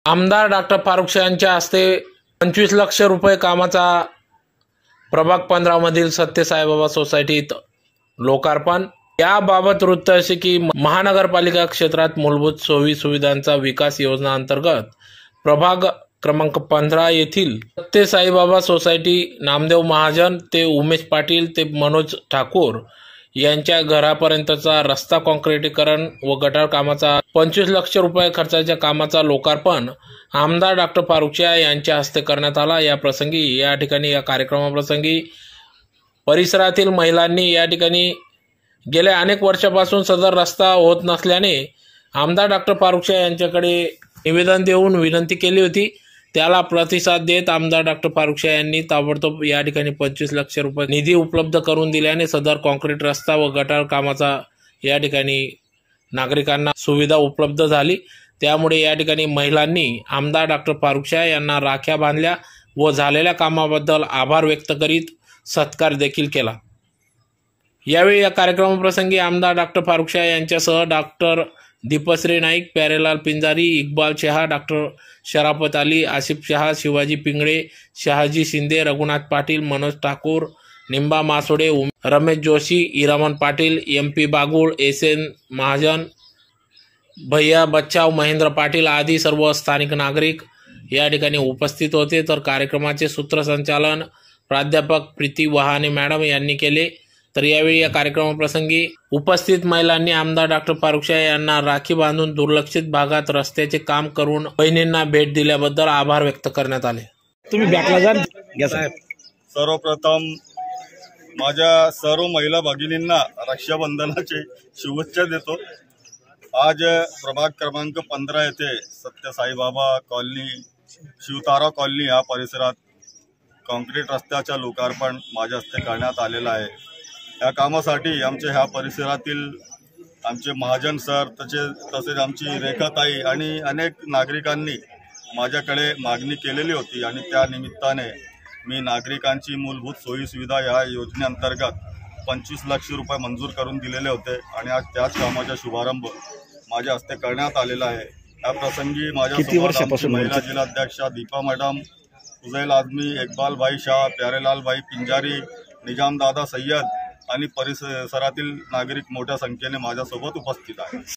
आमदार डॉक्टर फारुख शाह यांच्या हस्ते 25 लाख रुपये कामाचा प्रभाग 15 मधील सत्य साईबाबा सोसायटीत लोकार्पण। याबाबत वृत्त असे की महानगरपालिका क्षेत्रात मूलभूत सोयी सुविधांचा विकास योजना अंतर्गत प्रभाग क्रमांक 15 येथील सत्य साईबाबा सोसायटी नामदेव महाजन ते उमेश पाटील ते मनोज ठाकूर यांच्या घरापर्यंतचा रस्ता काँक्रिटीकरण व गटार कामाचा 25 लाख रुपये खर्चाच्या कामाचा लोकार्पण आमदार डॉक्टर फारुख शाह यांच्या हस्ते करण्यात आला। या कार्यक्रमाप्रसंगी परिसरातील महिलांनी या ठिकाणी गेल्या अनेक वर्षापासून सदर रस्ता होत नसल्याने आमदार डॉक्टर फारुख शाह यांच्याकडे निवेदन देऊन विनंती केली होती। त्याला प्रतिसाद देत आमदार डॉक्टर फारुख शाह यांनी ताबडतोब या ठिकाणी 25 लाख रुपये निधी उपलब्ध करून दिल्याने सदर काँक्रीट रस्ता व गटार कामाचा या ठिकाणी नागरिकांना सुविधा उपलब्ध झाली। त्यामुळे या ठिकाणी महिलांनी आमदार डॉक्टर फारुख शाह यांना राख्या बांधल्या व झालेल्या कामाबद्दल आभार व्यक्त करीत सत्कार देखील केला। यावेळी या कार्यक्रमाप्रसंगी आमदार डॉक्टर फारुख शाह यांच्यासह डॉक्टर दीपश्री नाईक, प्यारेलाल पिंजारी, इक्बाल शहा, डॉक्टर शराफत अली, आसिफ शहा, शिवाजी पिंगळे, शहाजी शिंदे, रघुनाथ पाटील, मनोज ठाकूर, निंबा मासोडे, रमेश जोशी, इरामन पाटील, MP बागुळ, SN महाजन, भैया बच्चाव, महेंद्र पाटील आदी सर्व स्थानिक नागरिक या ठिकाणी उपस्थित होते। तर कार्यक्रमाचे सूत्रसंचालन प्राध्यापक प्रीती वहाने मॅडम यांनी केले। तर यावेळी या कार्यक्रमाप्रसंगी उपस्थित महिलांनी आमदार डॉक्टर फारुख शाह यांना राखी बांधून दुर्लक्षित भागात रस्त्याचे काम करून बहिणींना भेट दिल्याबद्दल आभार व्यक्त करण्यात आले। तुम्ही बॅकला जा साहेब। सर्वप्रथम माझ्या सर्व महिला भगिनींना रक्षाबंधनाची शुभेच्छा देतो। आज प्रभाग क्रमांक 15 येथे सत्य साईबाबा कॉलनी, शिवतारा कॉलनी या परिसरात काँक्रीट रस्त्याचा लोकार्पण माझ्या हस्ते करण्यात आलेला आहे। या कामासाठी आमच्या ह्या परिसरातील आमचे महाजन सर तसेच आमची रेखाताई आणि अनेक नागरिकांनी माझ्याकडे मागणी केलेली होती आणि त्या निमित्ताने मी नागरिकांची मूलभूत सोयी सुविधा या योजनेअंतर्गत 25 लाख रुपये मंजूर करून दिलेले होते आणि आज त्याच कामाचा शुभारंभ माझ्या हस्ते करण्यात आलेला आहे। या प्रसंगी माझ्या महिला जिल्हाध्यक्षा दीपा मॅडम, उजैल आझमी, इकबाल भाई शाह, प्यारेलाल भाई पिंजारी, निजाम दादा सय्यद आणि परिसरातील नागरिक मोठ्या संख्येने माझ्यासोबत उपस्थित आहेत।